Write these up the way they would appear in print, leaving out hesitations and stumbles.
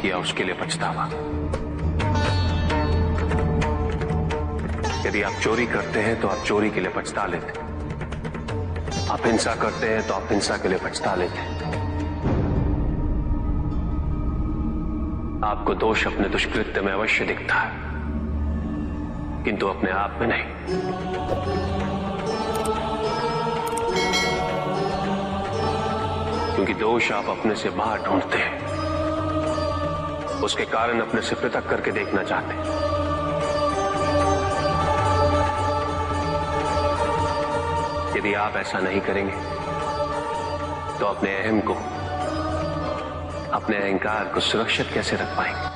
किया उसके लिए पछतावा। यदि आप चोरी करते हैं तो आप चोरी के लिए पछता लेते, आप हिंसा करते हैं तो आप हिंसा के लिए पछता लेते। आपको दोष अपने दुष्कृत्य में अवश्य दिखता है, किंतु अपने आप में नहीं। क्योंकि दोष आप अपने से बाहर ढूंढते हैं, उसके कारण अपने से पृथक करके देखना चाहते हैं। यदि आप ऐसा नहीं करेंगे तो अपने अहम को, अपने अहंकार को सुरक्षित कैसे रख पाएंगे?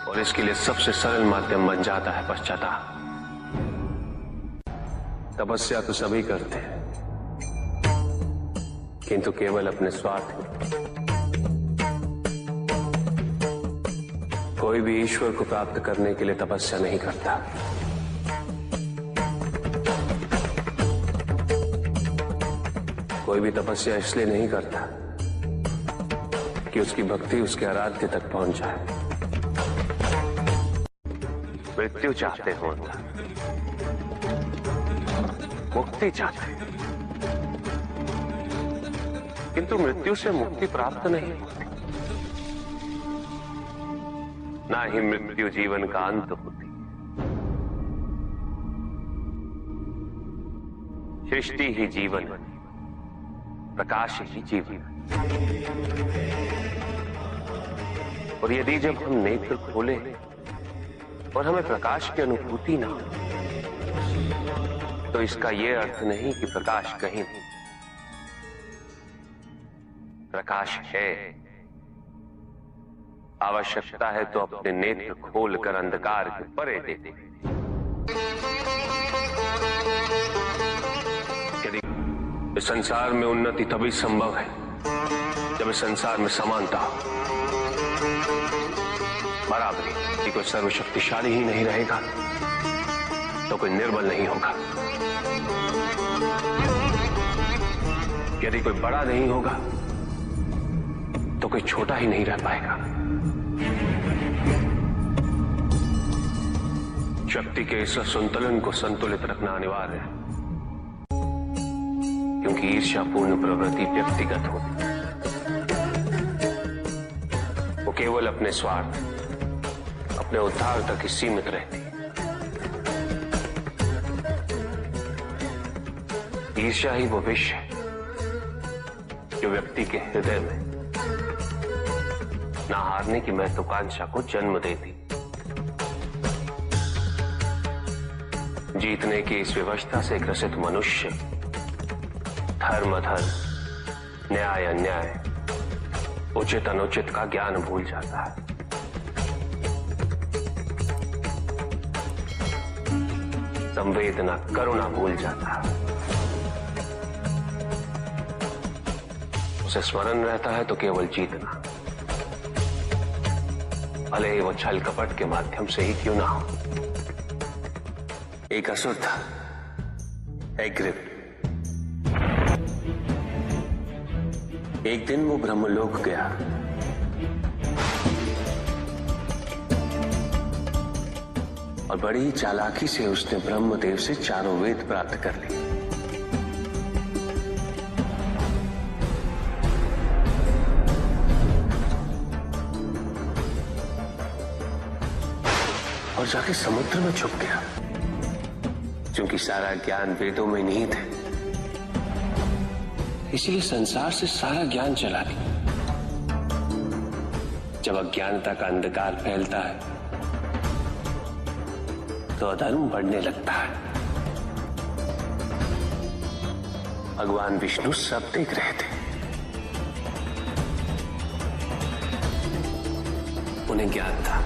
और इसके लिए सबसे सरल माध्यम बन जाता है पश्चाताप। तपस्या तो सभी करते हैं, किंतु केवल अपने स्वार्थ। कोई भी ईश्वर को प्राप्त करने के लिए तपस्या नहीं करता। कोई भी तपस्या इसलिए नहीं करता कि उसकी भक्ति उसके आराध्य तक पहुंच जाए। मृत्यु चाहते हो, मुक्ति चाहते हैं, किंतु मृत्यु से मुक्ति प्राप्त नहीं होती। ना ही मृत्यु जीवन का अंत होती। सृष्टि ही जीवन है, प्रकाश ही जीवन। और यदि जब हम नेत्र खोले और हमें प्रकाश की अनुभूति ना हो, तो इसका यह अर्थ नहीं कि प्रकाश कहीं नहीं। प्रकाश है। आवश्यकता है तो अपने नेत्र खोलकर अंधकार के परे दे दे। इस संसार में उन्नति तभी संभव है जब इस संसार में समानता हो, बराबरी। कि कोई सर्वशक्तिशाली ही नहीं रहेगा तो कोई निर्बल नहीं होगा। यदि कोई बड़ा नहीं होगा तो कोई छोटा ही नहीं रह पाएगा। शक्ति के इस असंतुलन को संतुलित रखना अनिवार्य है, क्योंकि ईर्ष्यापूर्ण प्रवृत्ति व्यक्तिगत होती, वो केवल अपने स्वार्थ, अपने उद्धार तक ही सीमित रहती। ईर्ष्या ही वो विष है जो व्यक्ति के हृदय में ना हारने की महत्वाकांक्षा को जन्म देती। जीतने की इस व्यवस्था से ग्रसित मनुष्य धर्म अधर्म, न्याय अन्याय, उचित अनुचित का ज्ञान भूल जाता है। संवेदना, करुणा भूल जाता है। उसे स्मरण रहता है तो केवल जीतना, भले ही वो छल कपट के माध्यम से ही क्यों ना हो। एक असुर था, एग्रिप्ट। एक दिन वो ब्रह्मलोक गया। और बड़ी चालाकी से उसने ब्रह्मदेव से चारों वेद प्राप्त कर लिए। और जाके समुद्र में छुप गया, क्योंकि सारा ज्ञान वेदों में निहित है। इसीलिए संसार से सारा ज्ञान चला गया। जब अज्ञानता का अंधकार फैलता है तो अधर्म बढ़ने लगता है। भगवान विष्णु सब देख रहे थे। उन्हें ज्ञान था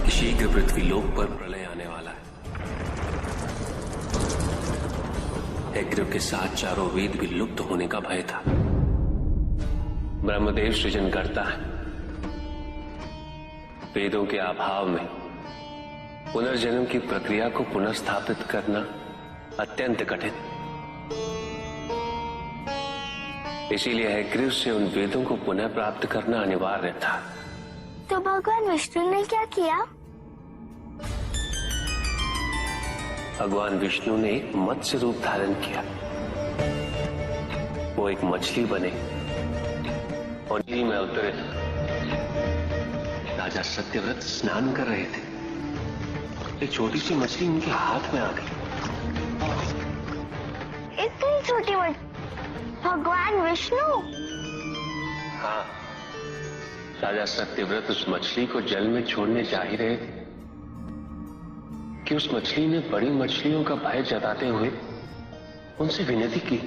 कि शीघ्र पृथ्वी लोक पर प्रलय आने वाला है। एग्रिप्ट के साथ चारों वेद भी लुप्त होने का भय था। ब्रह्मदेव सृजन करता है। वेदों के अभाव में पुनर्जन्म की प्रक्रिया को पुनर्स्थापित करना अत्यंत कठिन। इसीलिए हैग्रीव से उन वेदों को पुनः प्राप्त करना अनिवार्य था। तो भगवान विष्णु ने क्या किया? भगवान विष्णु ने एक मत्स्य रूप धारण किया। वो एक मछली बने और नदी में उतरे। राजा सत्यव्रत स्नान कर रहे थे। एक छोटी सी मछली उनके हाथ में आ गई। इतनी छोटी मछली? भगवान विष्णु? हाँ, राजा सत्यव्रत उस मछली को जल में छोड़ने जा ही रहे थे कि उस मछली ने बड़ी मछलियों का भय जताते हुए उनसे विनती की।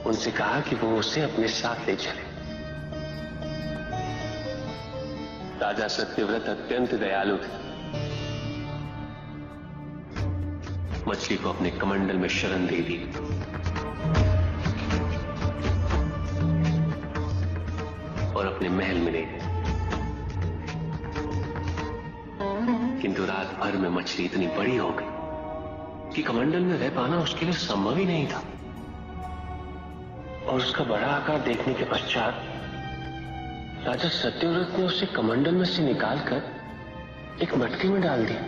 उनसे कहा कि वो उसे अपने साथ ले चले। राजा सत्यव्रत अत्यंत दयालु थे। मछली को अपने कमंडल में शरण दे दी और अपने महल में ले गए। किंतु रात भर में मछली इतनी बड़ी हो गई कि कमंडल में रह पाना उसके लिए संभव ही नहीं था। और उसका बड़ा आकार देखने के पश्चात राजा सत्यव्रत ने उसे कमंडल में से निकालकर एक मटकी में डाल दिया।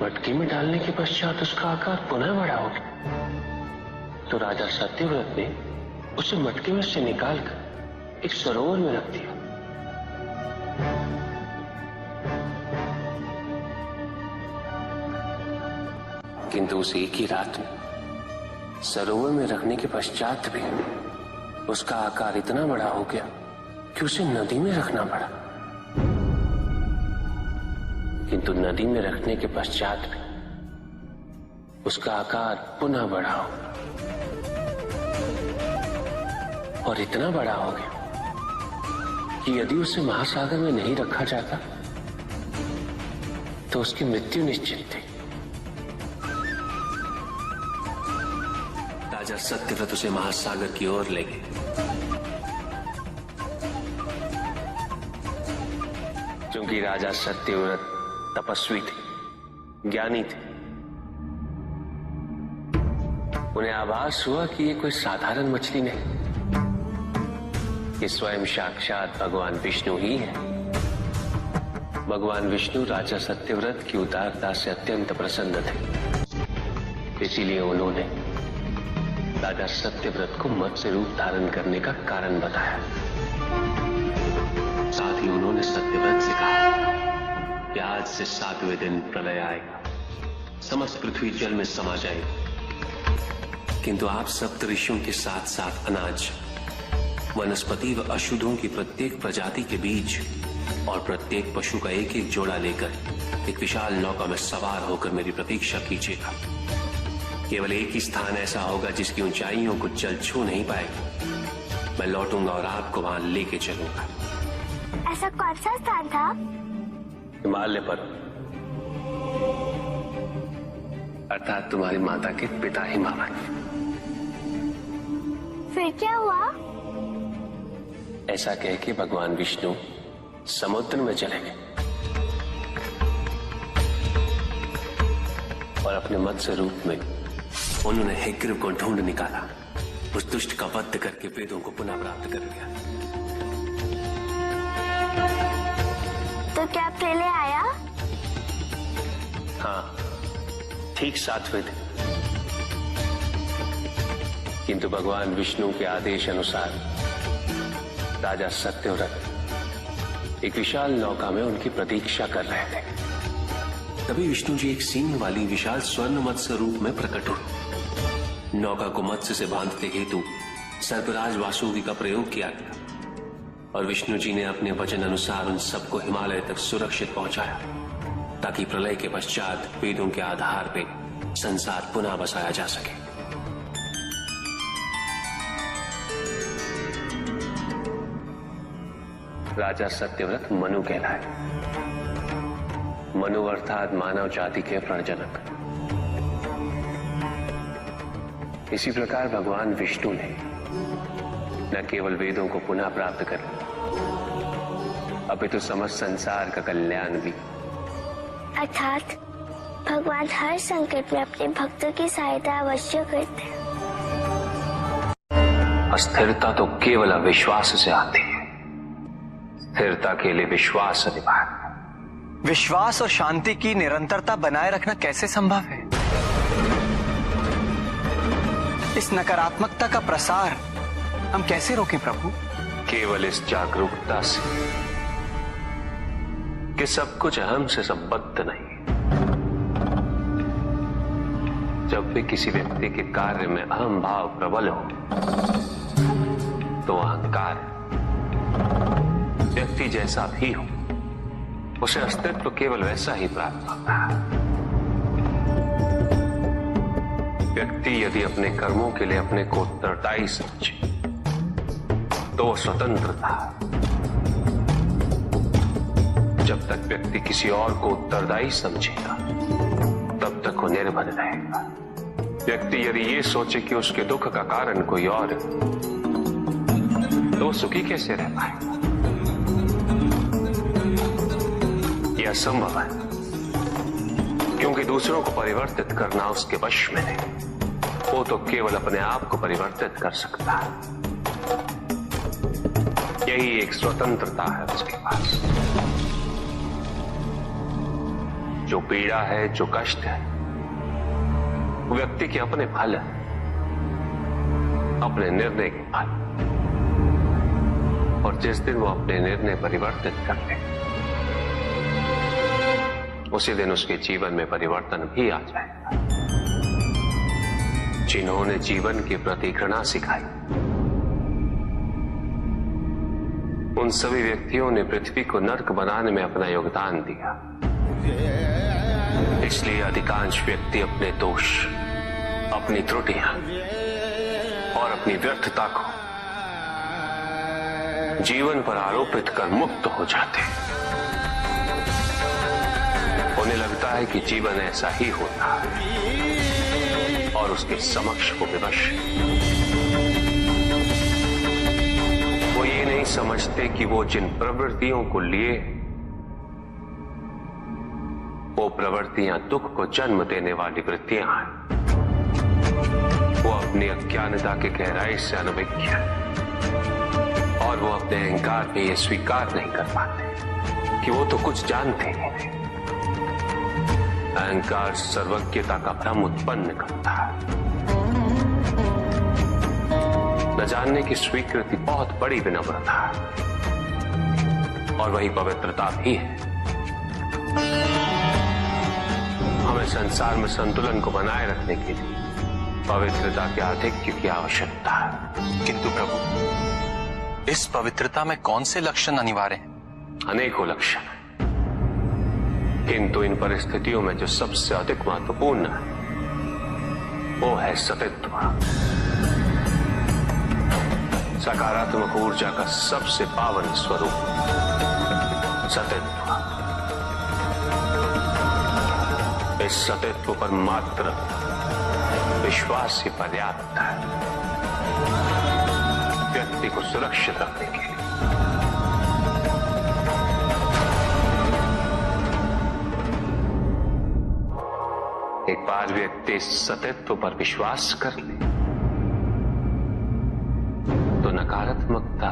मटकी में डालने के पश्चात उसका आकार पुनः बड़ा हो गया। तो राजा सत्यव्रत ने उसे मटकी में से निकालकर एक सरोवर में रख दिया। किंतु उस एक ही रात में सरोवर में रखने के पश्चात भी उसका आकार इतना बड़ा हो गया कि उसे नदी में रखना पड़ा। किंतु नदी में रखने के पश्चात भी उसका आकार पुनः बड़ा हो और इतना बड़ा हो गया कि यदि उसे महासागर में नहीं रखा जाता तो उसकी मृत्यु निश्चित थी। राजा सत्यव्रत उसे महासागर की ओर ले गए। क्योंकि राजा सत्यव्रत तपस्वी थे, ज्ञानी थे, उन्हें आभास हुआ कि ये कोई साधारण मछली नहीं, ये स्वयं साक्षात भगवान विष्णु ही है। भगवान विष्णु राजा सत्यव्रत की उदारता से अत्यंत प्रसन्न थे। इसीलिए उन्होंने राजा सत्यव्रत को मत्स्य रूप धारण करने का कारण बताया। साथ ही उन्होंने सत्यव्रत से कहा कि आज से 7वें दिन प्रलय आएगा, समस्त पृथ्वी जल में समा जाएगी। किंतु आप सप्तऋषियों के साथ साथ अनाज, वनस्पति व अशुद्धों की प्रत्येक प्रजाति के बीज और प्रत्येक पशु का एक एक जोड़ा लेकर एक विशाल नौका में सवार होकर मेरी प्रतीक्षा कीजिएगा। केवल एक ही स्थान ऐसा होगा जिसकी ऊंचाइयों को जल छू नहीं पाएगा। मैं लौटूंगा और आपको वहां लेके चलूंगा। ऐसा कौन सा स्थान था? हिमालय पर, अर्थात तुम्हारी माता के पिता हिमावत। फिर क्या हुआ? ऐसा कह के भगवान विष्णु समुद्र में चले गए और अपने मत्स्य रूप में उन्होंने हैग्रीव को ढूंढ निकाला। उस दुष्ट का वध करके वेदों को पुनः प्राप्त कर लिया। तो क्या प्रलय आया? हाँ, ठीक 7वें दिन। किंतु भगवान विष्णु के आदेश अनुसार राजा सत्यव्रत एक विशाल नौका में उनकी प्रतीक्षा कर रहे थे। तभी विष्णु जी एक सींग वाली विशाल स्वर्ण मत्स्य रूप में प्रकट हुए। नौका को मत्स्य से बांधते हेतु सर्पराज वासुकी का प्रयोग किया गया और विष्णु जी ने अपने वचन अनुसार उन सबको हिमालय तक सुरक्षित पहुंचाया, ताकि प्रलय के पश्चात वेदों के आधार पर संसार पुनः बसाया जा सके। राजा सत्यव्रत मनु कहलाए। मनु अर्थात मानव जाति के प्रणजनक। इसी प्रकार भगवान विष्णु ने न केवल वेदों को पुनः प्राप्त कर लिया, अपितु समस्त संसार का कल्याण भी। अर्थात भगवान हर संकट में अपने भक्तों की सहायता अवश्य करते हैं। अस्थिरता तो केवल अविश्वास से आती है। स्थिरता के लिए विश्वास अनिवार्य है। विश्वास और शांति की निरंतरता बनाए रखना कैसे संभव है? इस नकारात्मकता का प्रसार हम कैसे रोकें प्रभु? केवल इस जागरूकता से कि सब कुछ अहम से संबद्ध नहीं। जब भी किसी व्यक्ति के कार्य में अहम भाव प्रबल हो तो अहंकार व्यक्ति जैसा भी हो उसे अस्तित्व केवल वैसा ही प्राप्त होता है। व्यक्ति यदि अपने कर्मों के लिए अपने को उत्तरदायी समझे तो वो स्वतंत्र था। जब तक व्यक्ति किसी और को उत्तरदायी समझेगा तब तक वो निर्भर रहेगा। व्यक्ति यदि ये सोचे कि उसके दुख का कारण कोई और है तो वो सुखी कैसे रह पाएगा? यह असंभव है, क्योंकि दूसरों को परिवर्तित करना उसके वश में नहीं। वो तो केवल अपने आप को परिवर्तित कर सकता है। यही एक स्वतंत्रता है उसके पास। जो पीड़ा है, जो कष्ट है, वो व्यक्ति के अपने फल है, अपने निर्णय के फल। और जिस दिन वो अपने निर्णय परिवर्तित कर ले उसी दिन उसके जीवन में परिवर्तन भी आ जाएगा। जिन्होंने जीवन के प्रति घृणा सिखाई उन सभी व्यक्तियों ने पृथ्वी को नर्क बनाने में अपना योगदान दिया। इसलिए अधिकांश व्यक्ति अपने दोष, अपनी त्रुटियां और अपनी व्यर्थता को जीवन पर आरोपित कर मुक्त हो जाते हैं। उन्हें लगता है कि जीवन ऐसा ही होता है और उसके समक्ष वो विवश। वो ये नहीं समझते कि वो जिन प्रवृत्तियों को लिए वो प्रवृत्तियां दुख को जन्म देने वाली वृत्तियां हैं। वो अपनी अज्ञानता के गहराई से अनभिज्ञ है और वो अपने अहंकार में ये स्वीकार नहीं कर पाते कि वो तो कुछ जानते ही नहीं। अहंकार सर्वज्ञता का भ्रम उत्पन्न करता है। न जानने की स्वीकृति बहुत बड़ी विनम्रता है और वही पवित्रता भी है। हमें संसार में संतुलन को बनाए रखने के लिए पवित्रता के आधिक्य की आवश्यकता है। किंतु प्रभु, इस पवित्रता में कौन से लक्षण अनिवार्य हैं? अनेकों लक्षण हैं, किंतु इन परिस्थितियों में जो सबसे अधिक महत्वपूर्ण है वो है सतित्व। सकारात्मक ऊर्जा का सबसे पावन स्वरूप सतित्व। इस सतित्व पर मात्र विश्वास ही पर्याप्त है व्यक्ति को सुरक्षित रखने के लिए। एक बार व्यक्ति सतित्व पर विश्वास कर ले तो नकारात्मकता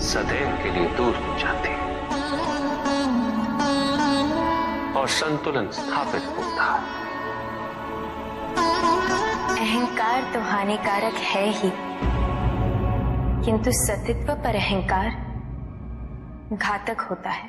सदैव के लिए दूर हो जाती है और संतुलन स्थापित होता है। अहंकार तो हानिकारक है ही, किंतु सतित्व पर अहंकार घातक होता है।